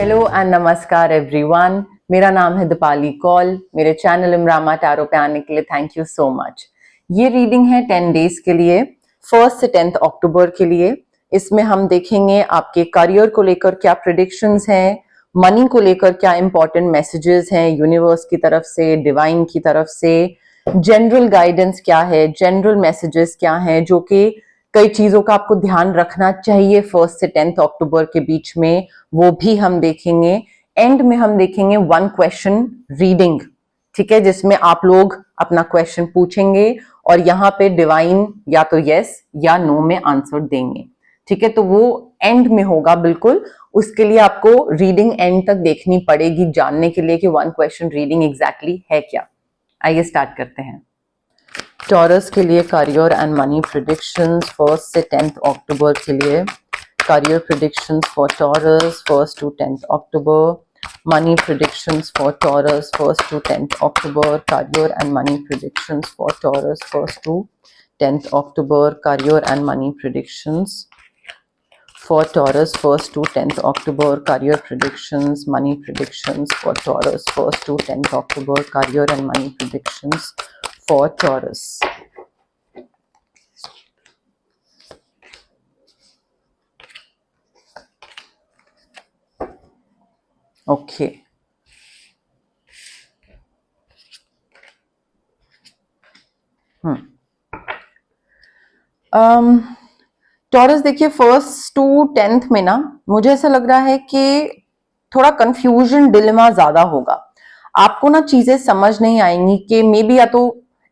Hello and नमस्कार everyone. मेरा नाम है दीपाली कौल। मेरे चैनल इमरामा टैरो पे आने के लिए थैंक यू सो मच। ये रीडिंग है 10 डेज के लिए, 1 से 10 अक्टूबर के लिए। इसमें हम देखेंगे आपके करियर को लेकर क्या प्रेडिक्शंस हैं, मनी को लेकर क्या इंपॉर्टेंट मैसेजेस हैं यूनिवर्स की तरफ से, डिवाइन की तरफ से, जनरल गाइडेंस क्या है, जनरल मैसेजेस क्या हैं, जो कि कई चीजों का आपको ध्यान रखना चाहिए 1 से 10 अक्टूबर के बीच में, वो भी हम देखेंगे। एंड में हम देखेंगे 1 क्वेश्चन रीडिंग, ठीक है, जिसमें आप लोग अपना क्वेश्चन पूछेंगे और यहाँ पे डिवाइन या तो यस या नो में आंसर देंगे, ठीक है। तो वो एंड में होगा बिल्कुल। उसके लिए आपको रीडिंग एंड तक देखनी पड़ेगी जानने के लिए कि 1 क्वेश्चन रीडिंग एग्जैक्टली है क्या। आइए स्टार्ट करते हैं। टॉरस के लिए करियर एंड मनी प्रेडिक्शंस 1 से 10 अक्टूबर के लिए। Career predictions for taurus 1 to 10 October. Money predictions for taurus 1 to 10 October. Career and money predictions for taurus 1 to 10 October. Career and money predictions for Taurus 1 to 10 October. Career predictions, money predictions for Taurus 1 to 10 October. Career and money predictions for Taurus. Okay. Taurus देखिए 1 to 10 में ना मुझे ऐसा लग रहा है कि थोड़ा कंफ्यूजन डिलेमा ज्यादा होगा। आपको ना चीजें समझ नहीं आएंगी कि मे बी, या तो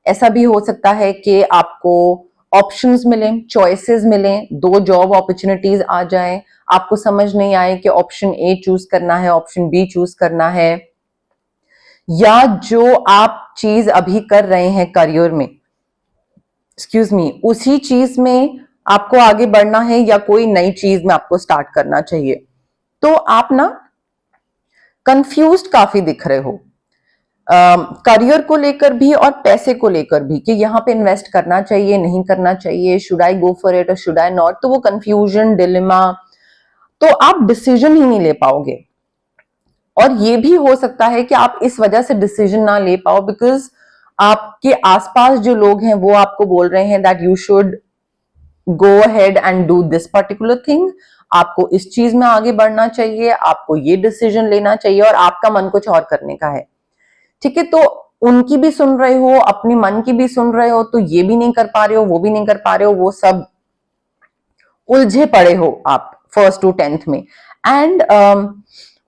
ऐसा भी हो सकता है कि आपको ऑप्शंस मिलें, चॉइसेस मिलें, 2 जॉब अपॉर्चुनिटीज आ जाएं, आपको समझ नहीं आए कि ऑप्शन ए चूज करना है, ऑप्शन बी चूज करना है, या जो आप चीज अभी कर रहे हैं करियर में, एक्सक्यूज मी, उसी चीज में आपको आगे बढ़ना है या कोई नई चीज में आपको स्टार्ट करना चाहिए। तो आप ना कंफ्यूज्ड काफी दिख रहे हो करियर को लेकर भी और पैसे को लेकर भी, कि यहाँ पे इन्वेस्ट करना चाहिए नहीं करना चाहिए, should I go for it और शुड आई नॉट। तो वो कंफ्यूजन डिलेमा, तो आप डिसीजन ही नहीं ले पाओगे। और ये भी हो सकता है कि आप इस वजह से डिसीजन ना ले पाओ बिकॉज आपके आसपास जो लोग हैं वो आपको बोल रहे हैं that you should go ahead and do this particular thing, आपको इस चीज में आगे बढ़ना चाहिए, आपको ये डिसीजन लेना चाहिए, और आपका मन कुछ और करने का है, ठीक है। तो उनकी भी सुन रहे हो, अपने मन की भी सुन रहे हो, तो ये भी नहीं कर पा रहे हो, वो भी नहीं कर पा रहे हो, वो सब उलझे पड़े हो आप 1 to 10 में। एंड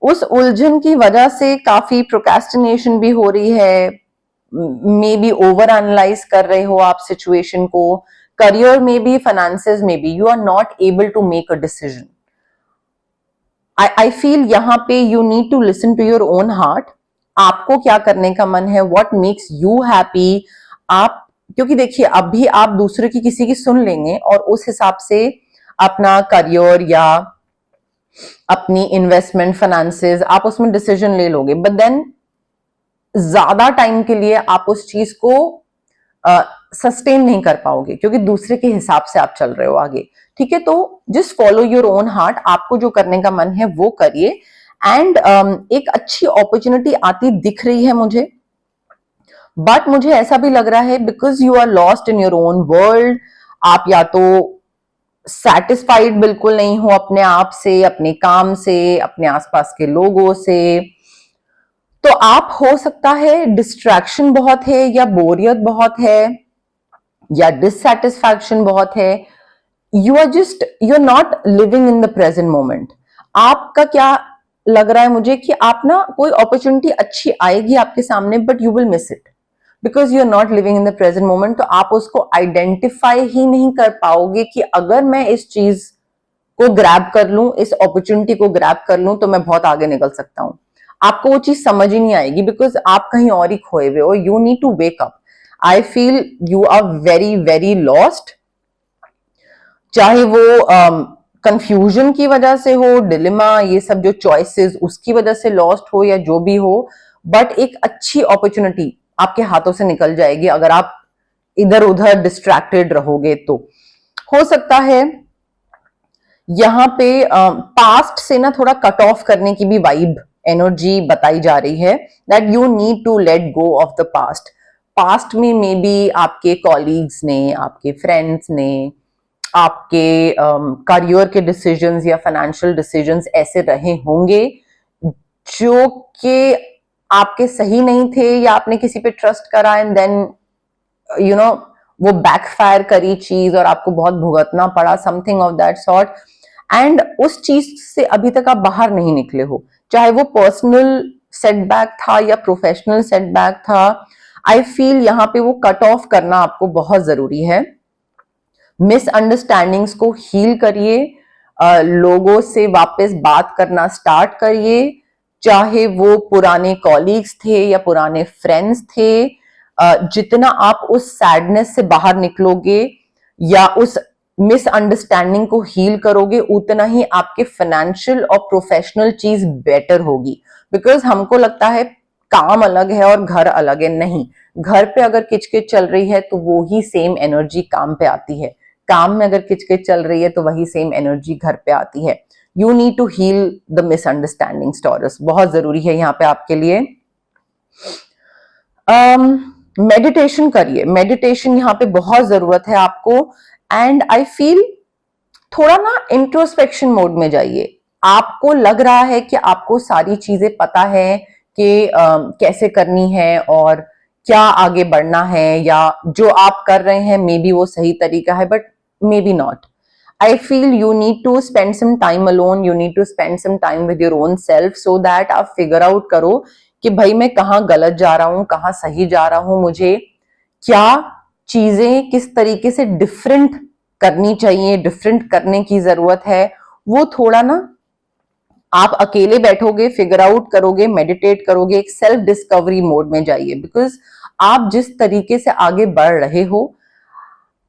उस उलझन की वजह से काफी प्रोक्रेस्टिनेशन भी हो रही है, मे बी ओवर एनालाइज कर रहे हो आप सिचुएशन को, करियर में भी, फाइनेंसेस में भी, you are not able to make a decision. I feel यहाँ पे you need to listen to your own heart. आपको क्या करने का मन है, व्हाट मेक्स यू हैप्पी। आप, क्योंकि देखिए अभी आप दूसरे की किसी की सुन लेंगे और उस हिसाब से अपना करियर या अपनी इन्वेस्टमेंट, फाइनेंसेस, आप उसमें डिसीजन ले लोगे, बट देन ज्यादा टाइम के लिए आप उस चीज को सस्टेन नहीं कर पाओगे क्योंकि दूसरे के हिसाब से आप चल रहे हो आगे, ठीक है। तो just follow your own heart, आपको जो करने का मन है वो करिए। एंड एक अच्छी अपॉर्चुनिटी आती दिख रही है मुझे, बट मुझे ऐसा भी लग रहा है because you are lost in your own world, आप या तो सेटिस्फाइड बिल्कुल नहीं हो अपने आप से, अपने काम से, अपने आसपास के लोगों से, तो आप, हो सकता है डिस्ट्रैक्शन बहुत है या बोरियत बहुत है या डिससेटिस्फैक्शन बहुत है, you are not living in the present moment. आपका क्या लग रहा है मुझे कि आप ना, कोई अपॉर्चुनिटी अच्छी आएगी आपके सामने but you will miss it because you are not living in the present moment. तो आप उसको आइडेंटिफाई ही नहीं कर पाओगे कि अगर मैं इस चीज को ग्रैब कर लूं, इस अपॉर्चुनिटी को ग्रैब कर लूं, तो मैं बहुत आगे निकल सकता हूं। आपको वो चीज समझ ही नहीं आएगी बिकॉज आप कहीं और ही खोए हुए हो। You need to wake up. I feel you are very very lost, चाहे वो कंफ्यूजन की वजह से हो, डिलेमा, ये सब जो चॉइसेस उसकी वजह से लॉस्ट हो या जो भी हो, बट एक अच्छी अपॉर्चुनिटी आपके हाथों से निकल जाएगी अगर आप इधर उधर डिस्ट्रैक्टेड रहोगे। तो हो सकता है यहाँ पे पास्ट से ना थोड़ा कट ऑफ करने की भी वाइब एनर्जी बताई जा रही है, that you need to let go of the past. Past में मे बी आपके कॉलीग्स ने, आपके फ्रेंड्स ने, आपके करियर के डिसीजंस या फाइनेंशियल डिसीजंस ऐसे रहे होंगे जो कि आपके सही नहीं थे, या आपने किसी पे ट्रस्ट करा एंड देन यू नो वो बैकफायर करी चीज और आपको बहुत भुगतना पड़ा, something of that sort. And उस चीज से अभी तक आप बाहर नहीं निकले हो, चाहे वो पर्सनल सेटबैक था या प्रोफेशनल सेटबैक था। आई फील यहाँ पे वो कट ऑफ करना आपको बहुत जरूरी है। मिसअंडरस्टैंडिंग्स को हील करिए, लोगों से वापस बात करना स्टार्ट करिए, चाहे वो पुराने कॉलीग्स थे या पुराने फ्रेंड्स थे। जितना आप उस सैडनेस से बाहर निकलोगे या उस मिसअंडरस्टैंडिंग को हील करोगे, उतना ही आपके फाइनेंशियल और प्रोफेशनल चीज बेटर होगी। बिकॉज हमको लगता है काम अलग है और घर अलग है, नहीं। घर पे अगर किचकिच चल रही है तो वो ही सेम एनर्जी काम पे आती है, काम में अगर किचकिच चल रही है तो वही सेम एनर्जी घर पे आती है। You need to heal the misunderstanding Taurus, बहुत जरूरी है यहाँ पे आपके लिए। मेडिटेशन करिए, मेडिटेशन यहाँ पे बहुत जरूरत है आपको। एंड आई फील थोड़ा ना इंट्रोस्पेक्शन मोड में जाइए। आपको लग रहा है कि आपको सारी चीजें पता है कि कैसे करनी है और क्या आगे बढ़ना है, या जो आप कर रहे हैं मे बी वो सही तरीका है, but may be not. I feel you need to spend some time alone, you need to spend some time with your own self so that आप figure out करो कि भाई मैं कहाँ गलत जा रहा हूँ, कहाँ सही जा रहा हूँ, मुझे क्या चीजें किस तरीके से डिफरेंट करनी चाहिए, डिफरेंट करने की जरूरत है। वो थोड़ा ना आप अकेले बैठोगे, फिगर आउट करोगे, मेडिटेट करोगे, एक सेल्फ डिस्कवरी मोड में जाइए। बिकॉज आप जिस तरीके से आगे बढ़ रहे हो,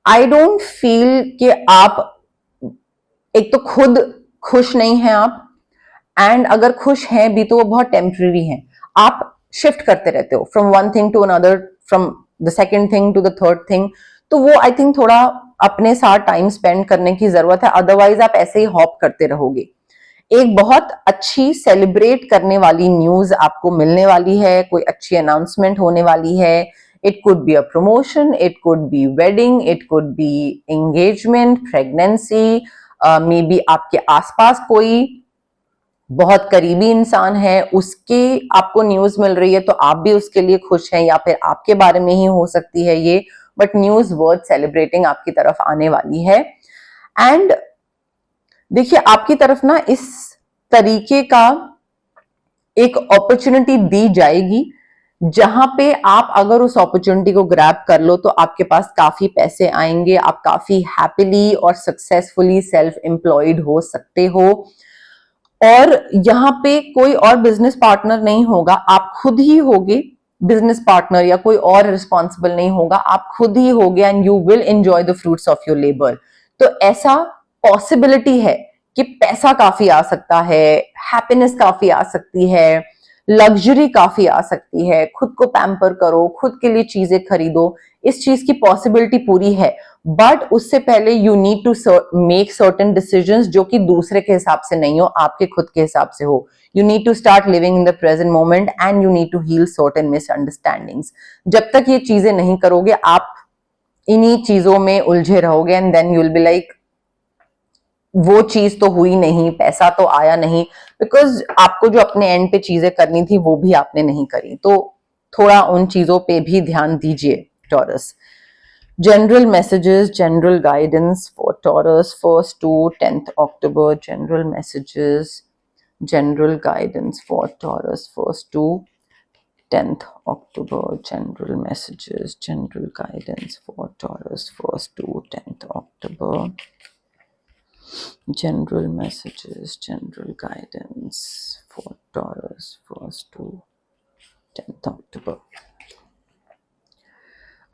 आई डोंट फील कि आप एक तो खुद खुश नहीं हैं आप, एंड अगर खुश हैं भी तो वो बहुत टेम्पररी हैं। आप शिफ्ट करते रहते हो from one thing to another, from the second thing to the third thing. तो वो आई थिंक थोड़ा अपने साथ टाइम स्पेंड करने की जरूरत है, अदरवाइज आप ऐसे ही हॉप करते रहोगे। एक बहुत अच्छी सेलिब्रेट करने वाली न्यूज आपको मिलने वाली है, कोई अच्छी अनाउंसमेंट होने वाली है। It could be a promotion, it could be wedding, it could be engagement, pregnancy, may be आपके आसपास कोई बहुत करीबी इंसान है, उसके आपको न्यूज मिल रही है तो आप भी उसके लिए खुश हैं, या फिर आपके बारे में ही हो सकती है ये, बट न्यूज वर्थ सेलिब्रेटिंग आपकी तरफ आने वाली है। एंड देखिए आपकी तरफ ना इस तरीके का एक अपॉर्चुनिटी दी जाएगी जहां पे आप अगर उस अपॉर्चुनिटी को ग्रैब कर लो तो आपके पास काफी पैसे आएंगे, आप काफी हैप्पीली और सक्सेसफुली सेल्फ एम्प्लॉयड हो सकते हो। और यहाँ पे कोई और बिजनेस पार्टनर नहीं होगा, आप खुद ही होगे बिजनेस पार्टनर, या कोई और रिस्पॉन्सिबल नहीं होगा, आप खुद ही होगे। And you will enjoy the fruits of your labour. तो ऐसा पॉसिबिलिटी है कि पैसा काफी आ सकता है, हैप्पीनेस काफी आ सकती है, लग्जरी काफी आ सकती है, खुद को पैम्पर करो, खुद के लिए चीजें खरीदो, इस चीज की पॉसिबिलिटी पूरी है। बट उससे पहले you need to make certain decisions जो कि दूसरे के हिसाब से नहीं हो, आपके खुद के हिसाब से हो। You need to start living in the present moment and you need to heal certain misunderstandings. जब तक ये चीजें नहीं करोगे आप इन्हीं चीजों में उलझे रहोगे, and then you will be like वो चीज तो हुई नहीं, पैसा तो आया नहीं, बिकॉज आपको जो अपने एंड पे चीजें करनी थी वो भी आपने नहीं करी। तो थोड़ा उन चीजों पे भी ध्यान दीजिए taurus. General messages, general guidance for Taurus 1st to 10th October. General messages, general guidance for Taurus 1st to 10th October. General messages, general guidance for Taurus 1st to 10th October. General messages, general guidance for Taurus 1st to 10th October.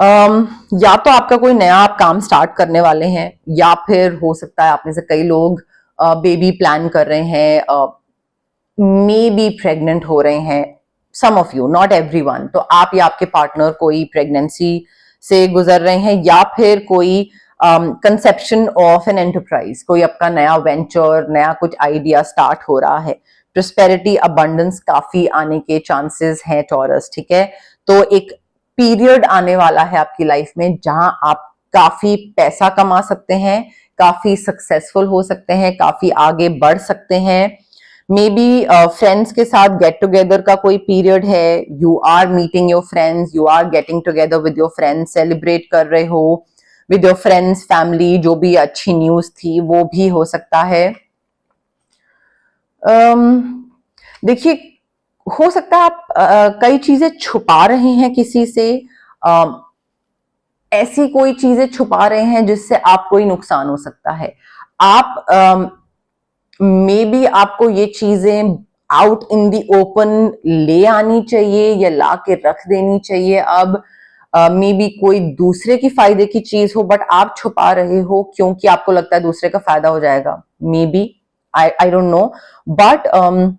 या तो आपका कोई नया आप काम start करने वाले हैं, या फिर हो सकता है आप में से कई लोग बेबी प्लान कर रहे हैं, मे बी प्रेग्नेंट हो रहे हैं, सम ऑफ यू, नॉट एवरीवन। तो आप या आपके पार्टनर कोई प्रेगनेंसी से गुजर रहे हैं, या फिर कोई कंसेप्शन ऑफ एन एंटरप्राइज, कोई आपका नया वेंचर, नया कुछ आइडिया स्टार्ट हो रहा है, प्रोस्पेरिटी अबंडेंस काफी आने के चांसेस हैं टॉरस, ठीक है। तो एक पीरियड आने वाला है आपकी लाइफ में जहां आप काफी पैसा कमा सकते हैं, काफी सक्सेसफुल हो सकते हैं, काफी आगे बढ़ सकते हैं। मे बी फ्रेंड्स के साथ गेट टुगेदर का कोई पीरियड है, you are meeting your friends, you are getting together with your friends, celebrate कर रहे हो विद योर फ्रेंड्स, फैमिली, जो भी अच्छी न्यूज थी वो भी हो सकता है। देखिए, हो सकता है आप कई चीजें छुपा रहे हैं किसी से, ऐसी कोई चीजें छुपा रहे हैं जिससे आप कोई नुकसान हो सकता है। आप मे बी आपको ये चीजें आउट इन दी ओपन ले आनी चाहिए या ला के रख देनी चाहिए। अब मे बी कोई दूसरे की फायदे की चीज हो बट आप छुपा रहे हो क्योंकि आपको लगता है दूसरे का फायदा हो जाएगा, may be, I don't know, but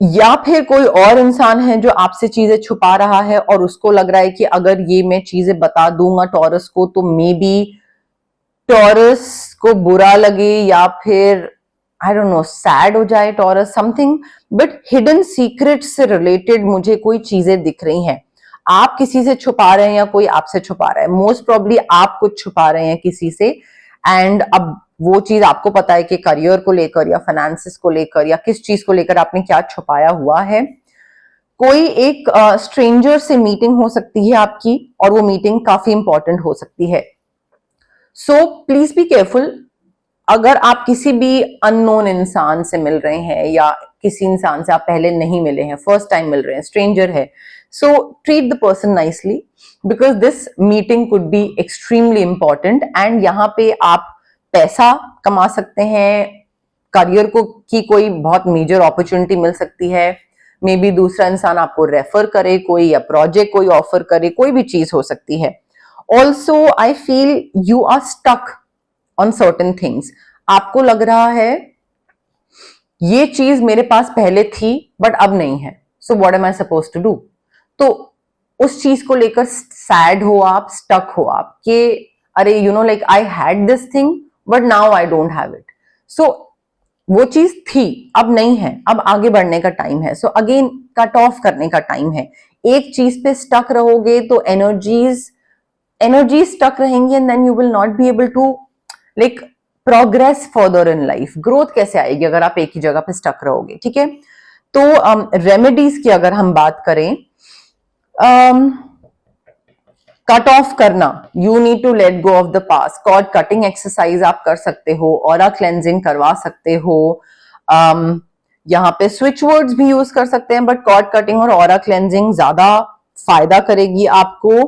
या फिर कोई और इंसान है जो आपसे चीजें छुपा रहा है और उसको लग रहा है कि अगर ये मैं चीजें बता दूंगा टॉरस को तो मे बी टॉरस को बुरा लगे या फिर आई डोंट नो सैड हो जाए taurus, something, but hidden secret से रिलेटेड मुझे कोई चीजें दिख रही हैं। आप किसी से छुपा रहे हैं या कोई आपसे छुपा रहा है, मोस्ट प्रॉब्ली आप कुछ छुपा रहे हैं किसी से, एंड अब वो चीज आपको पता है कि करियर को लेकर या फाइनेंसिस को लेकर या किस चीज को लेकर आपने क्या छुपाया हुआ है। कोई एक स्ट्रेंजर से मीटिंग हो सकती है आपकी और वो मीटिंग काफी इंपॉर्टेंट हो सकती है। So please be careful. अगर आप किसी भी अननोन इंसान से मिल रहे हैं या किसी इंसान से आप पहले नहीं मिले हैं, फर्स्ट टाइम मिल रहे हैं, स्ट्रेंजर है, so treat the person nicely because this meeting could be extremely important and यहाँ पे आप पैसा कमा सकते हैं, करियर को की कोई बहुत मेजर अपॉर्चुनिटी मिल सकती है, मे बी दूसरा इंसान आपको रेफर करे कोई या प्रोजेक्ट कोई ऑफर करे, कोई भी चीज हो सकती है। Also I feel you are stuck on certain things. आपको लग रहा है ये चीज मेरे पास पहले थी बट अब नहीं है, so what am I suppose to do. तो उस चीज को लेकर सैड हो आप, स्टक हो आप कि अरे you know like I had this thing but now I don't have it. So वो चीज थी अब नहीं है, अब आगे बढ़ने का टाइम है, सो अगेन कट ऑफ करने का टाइम है। एक चीज पे स्टक रहोगे तो एनर्जी स्टक रहेंगी and then you will not be able to like progress further in life. Growth कैसे आएगी अगर आप एक ही जगह पे स्टक रहोगे, ठीक है। तो रेमेडीज की अगर हम बात करें, कट ऑफ करना, you need to let go of the past. Cord cutting exercise आप कर सकते हो, ऑरा क्लेंजिंग करवा सकते हो, यहाँ पे स्विच वर्ड्स भी यूज कर सकते हैं बट कॉर्ड कटिंग और ऑरा क्लेंजिंग ज्यादा फायदा करेगी आपको।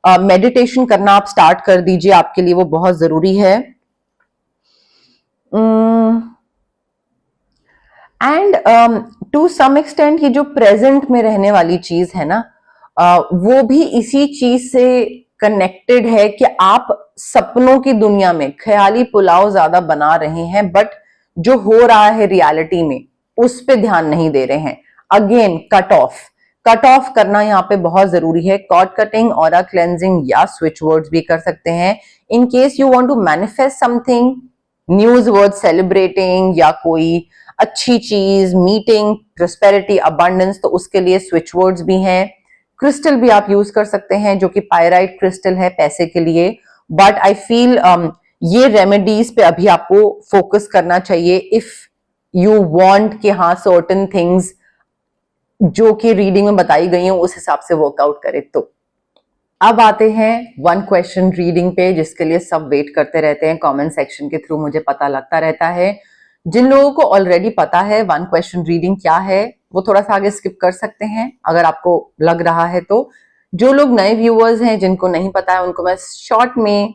मेडिटेशन करना आप स्टार्ट कर दीजिए, आपके लिए वो बहुत जरूरी है। एंड टू सम एक्सटेंट ये जो प्रेजेंट में रहने वाली चीज है ना, वो भी इसी चीज से कनेक्टेड है कि आप सपनों की दुनिया में ख्याली पुलाव ज्यादा बना रहे हैं बट जो हो रहा है रियलिटी में उस पे ध्यान नहीं दे रहे हैं। अगेन कट ऑफ करना यहाँ पे बहुत जरूरी है। कॉर्ड कटिंग, ऑरा क्लेंजिंग या स्विच वर्ड्स भी कर सकते हैं। In case you want to manifest something, news word celebrating या कोई अच्छी चीज, मीटिंग, प्रोस्पेरिटी, अबंडेंस, तो उसके लिए स्विच वर्ड्स भी हैं। क्रिस्टल भी आप यूज कर सकते हैं जो कि पायराइट क्रिस्टल है पैसे के लिए, बट आई फील ये रेमेडीज पे अभी आपको फोकस करना चाहिए इफ यू वांट कि हाँ सर्टेन थिंग्स जो कि रीडिंग में बताई गई हैं उस हिसाब से वर्कआउट करे। तो अब आते हैं वन क्वेश्चन रीडिंग पे जिसके लिए सब वेट करते रहते हैं, कमेंट सेक्शन के थ्रू मुझे पता लगता रहता है। जिन लोगों को ऑलरेडी पता है वन क्वेश्चन रीडिंग क्या है वो थोड़ा सा आगे स्किप कर सकते हैं अगर आपको लग रहा है तो। जो लोग नए व्यूअर्स हैं जिनको नहीं पता है उनको मैं शॉर्ट में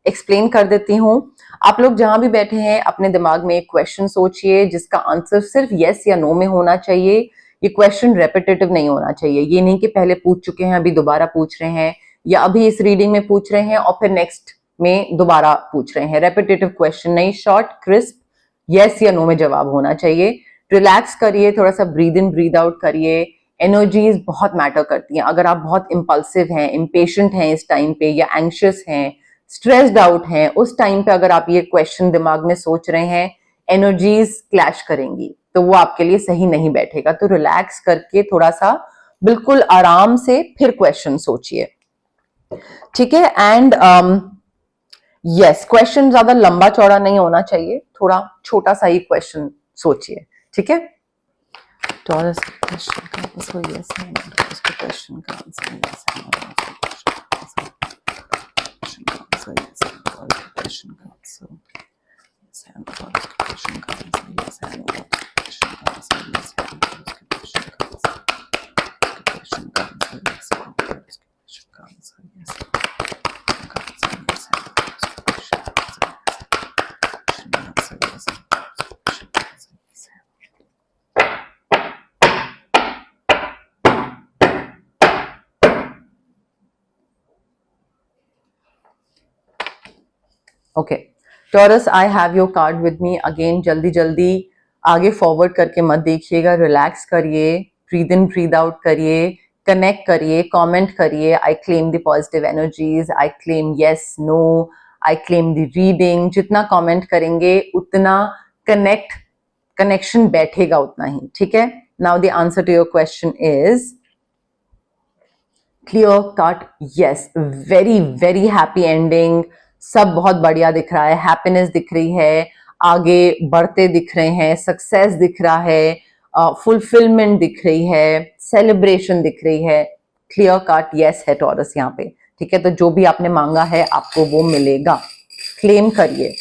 एक्सप्लेन कर देती हूँ। आप लोग जहां भी बैठे हैं अपने दिमाग में एक क्वेश्चन सोचिए जिसका आंसर सिर्फ यस या नो में होना चाहिए। ये क्वेश्चन रेपिटेटिव नहीं होना चाहिए, ये नहीं कि पहले पूछ चुके हैं अभी दोबारा पूछ रहे हैं या अभी इस रीडिंग में पूछ रहे हैं और फिर नेक्स्ट में दोबारा पूछ रहे हैं। रेपिटेटिव क्वेश्चन नहीं, शॉर्ट क्रिस्प यस या नो में जवाब होना चाहिए। रिलैक्स करिए, थोड़ा सा ब्रीद इन ब्रीद आउट करिए। एनर्जीज बहुत मैटर करती हैं। अगर आप बहुत इम्पल्सिव हैं, इम्पेशेंट हैं इस टाइम पे या एंग्शियस हैं, स्ट्रेस्ड आउट हैं, उस टाइम पे अगर आप ये क्वेश्चन दिमाग में सोच रहे हैं, एनर्जीज क्लैश करेंगी, तो वो आपके लिए सही नहीं बैठेगा। तो रिलैक्स करके थोड़ा सा बिल्कुल आराम से फिर क्वेश्चन सोचिए, ठीक है। एंड यस, क्वेश्चन ज्यादा लंबा चौड़ा नहीं होना चाहिए, थोड़ा छोटा सा ही क्वेश्चन सोचिए, ठीक है। Taurus question का आंसर yes है, Taurus के question का आंसर yes है, Taurus के question का आंसर yes है, Taurus के question का आंसर yes है, Taurus के question का आंसर yes है, Taurus के question का आंसर yes है, Taurus के question का आंसर yes है, Taurus के question का आंसर yes है, Taurus के question का आंसर yes है, okay taurus, I have your card with me again. जल्दी जल्दी आगे फॉरवर्ड करके मत देखिएगा, रिलैक्स करिए, ब्रीद इन ब्रीद आउट करिए, कनेक्ट करिए, कमेंट करिए। I claim the positive energies, I claim yes no, I claim the reading. जितना कमेंट करेंगे उतना कनेक्शन बैठेगा उतना ही, ठीक है। Now the answer to your question is clear cut yes, very very happy ending. सब बहुत बढ़िया दिख रहा है, हैप्पीनेस दिख रही है, आगे बढ़ते दिख रहे हैं, सक्सेस दिख रहा है, फुलफिलमेंट दिख रही है, सेलिब्रेशन दिख रही है। क्लियर कट यस है टॉरस यहाँ पे, ठीक है। तो जो भी आपने मांगा है आपको वो मिलेगा, क्लेम करिए।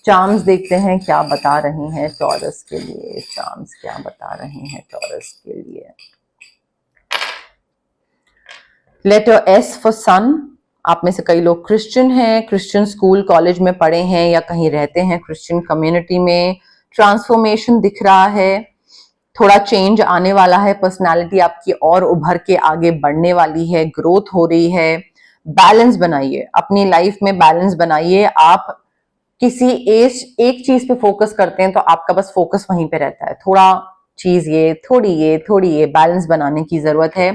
चार्म्स देखते हैं क्या बता रहे हैं टॉरस के लिए, चार्म्स क्या बता रहे हैं टॉरस के लिए। लेटर एस फॉर सन। आप में से कई लोग क्रिश्चियन हैं, क्रिश्चियन स्कूल कॉलेज में पढ़े हैं या कहीं रहते हैं क्रिश्चियन कम्युनिटी में। ट्रांसफॉर्मेशन दिख रहा है, थोड़ा चेंज आने वाला है, पर्सनालिटी आपकी और उभर के आगे बढ़ने वाली है, ग्रोथ हो रही है। बैलेंस बनाइए अपनी लाइफ में, बैलेंस बनाइए। आप किसी एक चीज पे फोकस करते हैं तो आपका बस फोकस वहीं पे रहता है, थोड़ा चीज ये, थोड़ी ये, थोड़ी ये, बैलेंस बनाने की जरूरत है।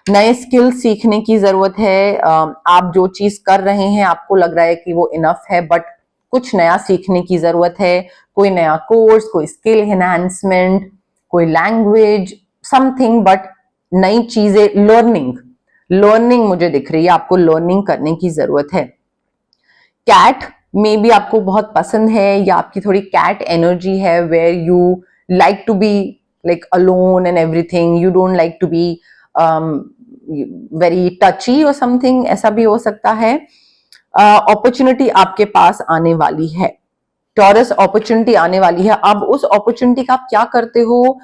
नए स्किल सीखने की जरूरत है। आप जो चीज कर रहे हैं आपको लग रहा है कि वो इनफ है, बट कुछ नया सीखने की जरूरत है। कोई नया कोर्स, कोई स्किल एनहांसमेंट, कोई लैंग्वेज, समथिंग, बट नई चीजें, लर्निंग मुझे दिख रही है, आपको लर्निंग करने की जरूरत है। कैट में भी आपको बहुत पसंद है या आपकी थोड़ी कैट एनर्जी है, where you like to be like alone and everything, you don't like to be very touchy और समथिंग, ऐसा भी हो सकता है। अपॉर्चुनिटी आपके पास आने वाली है टॉरस, अपॉर्चुनिटी आने वाली है। अब उस अपॉर्चुनिटी का आप क्या करते हो,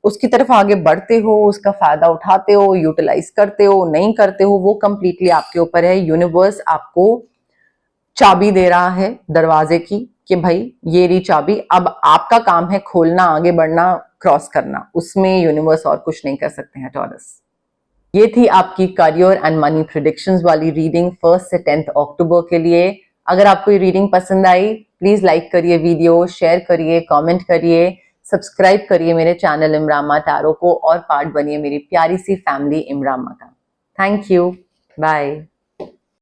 उसकी तरफ आगे बढ़ते हो, उसका फायदा उठाते हो, यूटिलाइज करते हो, नहीं करते हो, वो कंप्लीटली आपके ऊपर है। यूनिवर्स आपको चाबी दे रहा है दरवाजे की कि भाई ये रही चाबी, अब आपका काम है खोलना, आगे बढ़ना, क्रॉस करना, उसमें यूनिवर्स और कुछ नहीं कर सकते हैं टॉरस। ये थी आपकी करियर एंड मनी प्रेडिक्शंस वाली रीडिंग 1 से 10 अक्टूबर के लिए। अगर आपको ये रीडिंग पसंद आई, प्लीज लाइक करिए वीडियो, शेयर करिए, कमेंट करिए, सब्सक्राइब करिए मेरे चैनल इमरामा टैरो को और पार्ट बनिए मेरी प्यारी सी फैमिली इमरामा का। Thank you, bye.